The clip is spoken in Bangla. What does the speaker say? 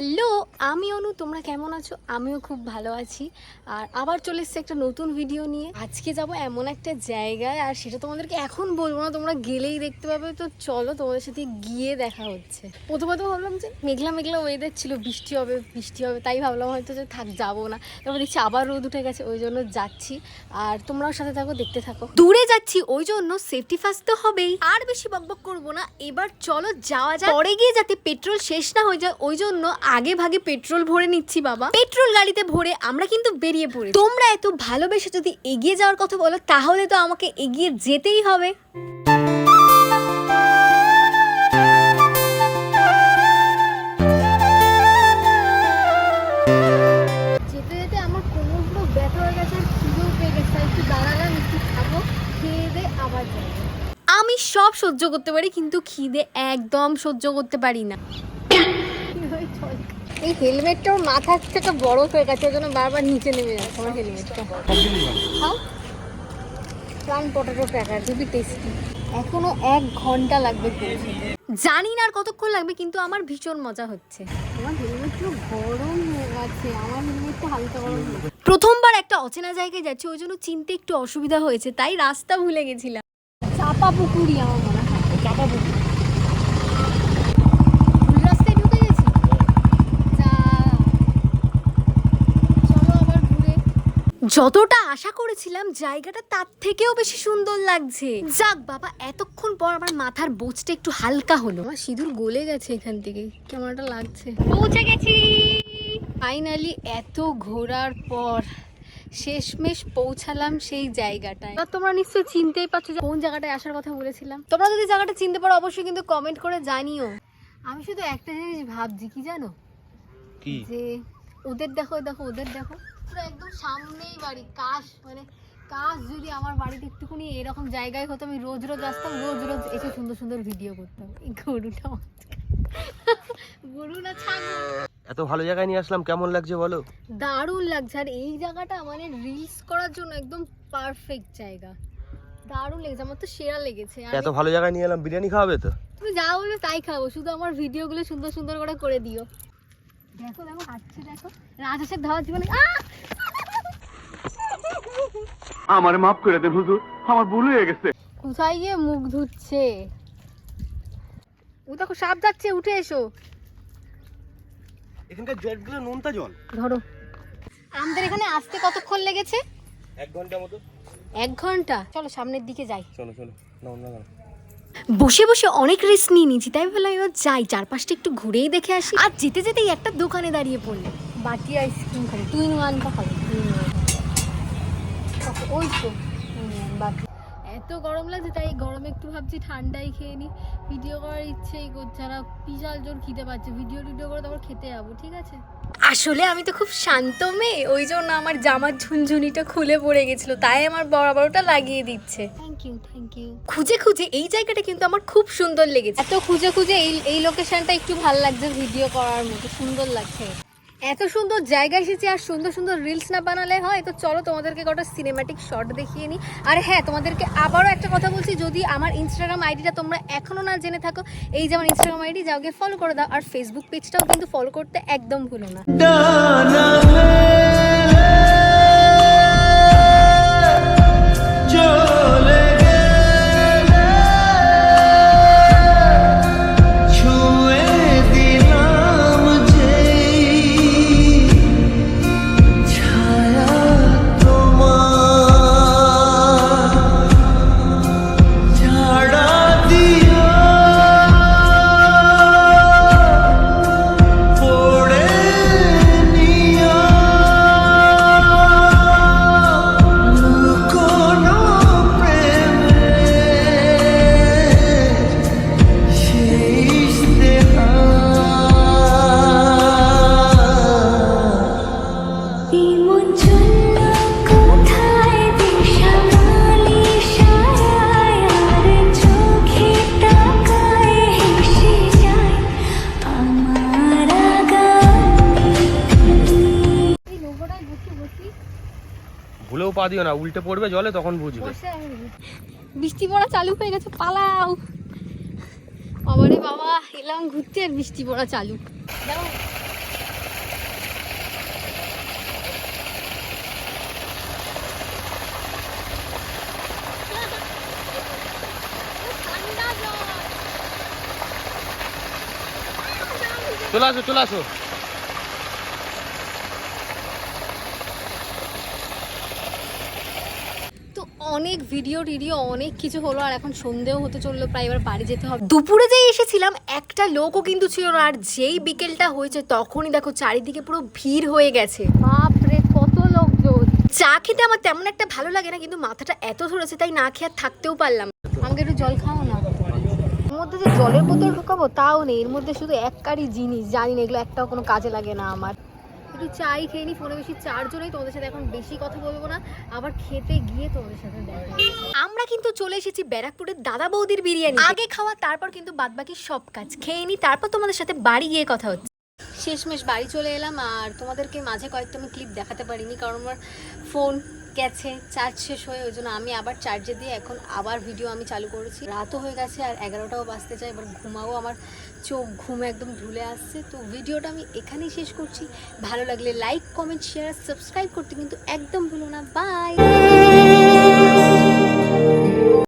হ্যালো, আমি অনু। তোমরা কেমন আছো? আমিও খুব ভালো আছি। আর আবার চলে এসেছি একটা নতুন ভিডিও নিয়ে। আজকে যাব এমন একটা জায়গায়, আর সেটা তোমাদেরকে এখন বলবো না, তোমরা গেলেই দেখতে পাবে। তো চলো, তোমাদের সাথে গিয়ে দেখা হচ্ছে। প্রথমে তো ভাবলাম যে মেঘলা মেঘলা ওয়েদার ছিল, বৃষ্টি হবে বৃষ্টি হবে, তাই ভাবলাম হয়তো যে থাক, যাবো না। তারপর দেখছি আবার রোদ উঠে গেছে, ওই জন্য যাচ্ছি। আর তোমরাও সাথে থাকো, দেখতে থাকো। দূরে যাচ্ছি, ওই জন্য সেফটি ফার্স্ট তো হবেই। আর বেশি বকবক করবো না, এবার চলো যাওয়া যাক। পরে গিয়ে যাতে পেট্রোল শেষ না হয়ে যায়, ওই জন্য আগে ভাগে পেট্রোল ভরে নিচ্ছি বাবা। পেট্রোল গাড়িতে ভরে আমরা কিন্তু বেরিয়ে পড়ি। তোমরা এত ভালোবেসে যদি এগিয়ে যাওয়ার কথা বলো, তাহলে তো আমাকে এগিয়ে যেতেই হবে। যেতে যেতে আমার কোমরগুলো ব্যথা হয়ে গেছে, আর খিদেও পেয়ে গেছে। একটু দাঁড়ালাম, একটু খাবো, খেয়ে দিয়ে আবার যাবো। আমি সব সহ্য করতে পারি, কিন্তু খিদে একদম সহ্য করতে পারি না। এই হেলমেটটাও মাথার থেকে বড় হয়ে গেছে, ওই জন্য বারবার নিচে নেমে যাচ্ছে আমার হেলমেটটা। খাও, প্রাণ পটেটো ক্র্যাকার, খুবই টেস্টি। এখনো 1 ঘন্টা লাগবে পৌঁছাতে। জানি না আর কতক্ষণ লাগবে, কিন্তু আমার ভীষণ মজা হচ্ছে। আমার হেলমেট পুরো গরম হয়ে গেছে, আমার হেলমেটটা হালকা গরম। প্রথমবার একটা অচেনা জায়গায় যাচ্ছি, ওই জন্য চিনতে একটু অসুবিধা হয়েছে, তাই রাস্তা ভুলে গেছিলাম। চাপা পুকুরি আমার মনে হয়, চাপা পুকুরি। যতটা আশা করেছিলাম জায়গাটা তার থেকেও বেশি সুন্দর লাগছে। যাক বাবা, এতক্ষণ পর আমার মাথার বোঝটা একটু হালকা হলো। আমার সিঁদুর গলে গেছে এখান থেকে, কেমনটা লাগছে। পৌঁছে গেছি ফাইনালি। এত ঘোরার পর শেষমেশ পৌঁছালাম সেই জায়গাটায়। তোমরা নিশ্চয়ই চিনতেই পারছো যে কোন জায়গাটায় আসার কথা বলেছিলাম। তোমরা যদি জায়গাটা চিনতে পারো, অবশ্যই কিন্তু কমেন্ট করে জানিও। আমি শুধু একটা জিনিস ভাবছি, কি জানো, যে ওদের দেখো দেখো, ওদের দেখো, একদম সামনেই বাড়ি। কাশ যদি আমার বাড়িতে একটুখানি এরকম জায়গায় হতো, আমি রোজ রোজ আসতাম, রোজ রোজ এসে সুন্দর সুন্দর ভিডিও করতাম। এই গরুটা গরু না ছাগল। এত ভালো জায়গায় নিয়ে আসলাম, কেমন লাগছে বলো? দারুণ লাগছে। আর এই জায়গাটা মানে রিলস করার জন্য একদম পারফেক্ট জায়গা। দারুণ লেগেছে, আমার তো সেরা লেগেছে। এত ভালো জায়গায় নিয়ে এলাম, বিরিয়ানি খাওয়াবে তো? তুমি যা বলবে তাই খাবো, শুধু আমার ভিডিওগুলো সুন্দর সুন্দর করে দিও। দেখো দেখো হাঁটছে, দেখো রাজহাঁসের ধাওয়া জীবনে। আমারে মাফ করে দেন হুজুর, আমার ভুল হয়ে গেছে। কোথায় গিয়ে মুখ ধুচ্ছে ও, দেখো সাপ যাচ্ছে, উঠে এসো। এখানকার জলগুলো নোনতা জল। ধরো। আমাদের এখানে আসতে কতক্ষণ লেগেছে? 1 ঘন্টা মতো। 1 ঘন্টা? চলো সামনের দিকে যাই। চলো চলো, না না। বসে বসে অনেক রেস্ট নিয়ে নিয়েছি, তাই বললাম এবার যাই, চারপাশটা একটু ঘুরেই দেখে আসি। আর যেতে যেতেই একটা দোকানে দাঁড়িয়ে পড়লে। বাটি আইসক্রিম খাবো, 2 in 1 খাবো, 2 in 1। ওই তো বাটি। এত গরম লাগছে, তাই গরমে একটু ভাবছি ঠান্ডাই খেয়ে নি। ভিডিও করার ইচ্ছেই করছে, আর বিশাল জোর খিদে পাচ্ছে। ভিডিও করে তারপর খেতে যাবো, ঠিক আছে? আসলে আমি তো খুব শান্ত মেয়ে, ওই জন্য আমার জামার ঝুনঝুনিটা খুলে পড়ে গেছিলো, তাই আমার বরাবরটা লাগিয়ে দিচ্ছে। Thank you. খুঁজে খুঁজে এই জায়গাটা কিন্তু আমার খুব সুন্দর লেগেছে। এত খুঁজে খুঁজে এই লোকেশনটা একটু ভালো লাগছে, ভিডিও করার মতো সুন্দর লাগছে। এত সুন্দর জায়গায় এসেছি, আর সুন্দর সুন্দর রিলস না বানালে হয়? তো চলো তোমাদেরকে কটা সিনেম্যাটিক শট দেখিয়ে নিই। আর হ্যাঁ, তোমাদেরকে আবারও একটা কথা বলছি, যদি আমার ইনস্টাগ্রাম আইডিটা তোমরা এখনো না জেনে থাকো, এই যে আমার ইনস্টাগ্রাম আইডি, যাও গিয়ে ফলো করে দাও। আর ফেসবুক পেজটাও কিন্তু ফলো করতে একদম ভুলো না। ভুলেও পা দিও না, উল্টে পড়বে জলে, তখন বুঝবে। বৃষ্টি পড়া চালু হয়ে গেছে, পালাও। আবারে বাবা, এলাম ঘুরতে আর বৃষ্টি পড়া চালু। দেখো চলে আসো চলে আসো। তো অনেক ভিডিও অনেক কিছু হলো, আর এখন সন্ধেও হতে চললো প্রায়, এবার বাড়ি যেতে হবে। দুপুরে যেই এসেছিলাম একটা লোকও কিন্তু ছিল না, আর যেই বিকেলটা হয়েছে তখনই দেখো চারিদিকে পুরো ভিড় হয়ে গেছে। বাপরে কত লোকজন। চা খেতে আমার তেমন একটা ভালো লাগে না, কিন্তু মাথাটা এত ধরেছে তাই না খেয়ে আর থাকতেও পারলাম। আমাকে একটু জল খাও না। এর মধ্যে যে জলের বোতল ঢুকাবো তাও নেই, এর মধ্যে শুধু একটারই জিনিস, জানি না এগুলো একটাও কোনো কাজে লাগে না আমার। একটু চাই খেয়ে নি, ফোনে বেশি চার্জও নেই, তোমাদের সাথে এখন বেশি কথা বলবো না, আবার খেতে গিয়ে তোমাদের সাথে দেখা হবে। আমরা কিন্তু চলে এসেছি ব্যারাকপুরের দাদা বৌদির বিরিয়ানি। আগে খাওয়া তারপর কিন্তু বাদবাকি সব কাজ খেয়ে নি, তারপর তোমাদের সাথে বাড়ি গিয়ে কথা হচ্ছে। শেষমেশ বাড়ি চলে এলাম, আর তোমাদেরকে মাঝে কয়েকটা আমি ক্লিপ দেখাতে পারিনি, কারণ আমার ফোন গেছে চার্জ শেষ হয়ে, ওই জন্য আমি আবার চার্জে দিয়ে এখন আবার ভিডিও আমি চালু করেছি। রাতও হয়ে গেছে আর 11টাও বাজতে চাই, এবার ঘুমাবো, আমার চোখ ঘুমে একদম ঢুলে আসছে। তো ভিডিওটা আমি এখানেই শেষ করছি। ভালো লাগলে লাইক কমেন্ট শেয়ার সাবস্ক্রাইব করতে কিন্তু একদম ভুলো না। বাই।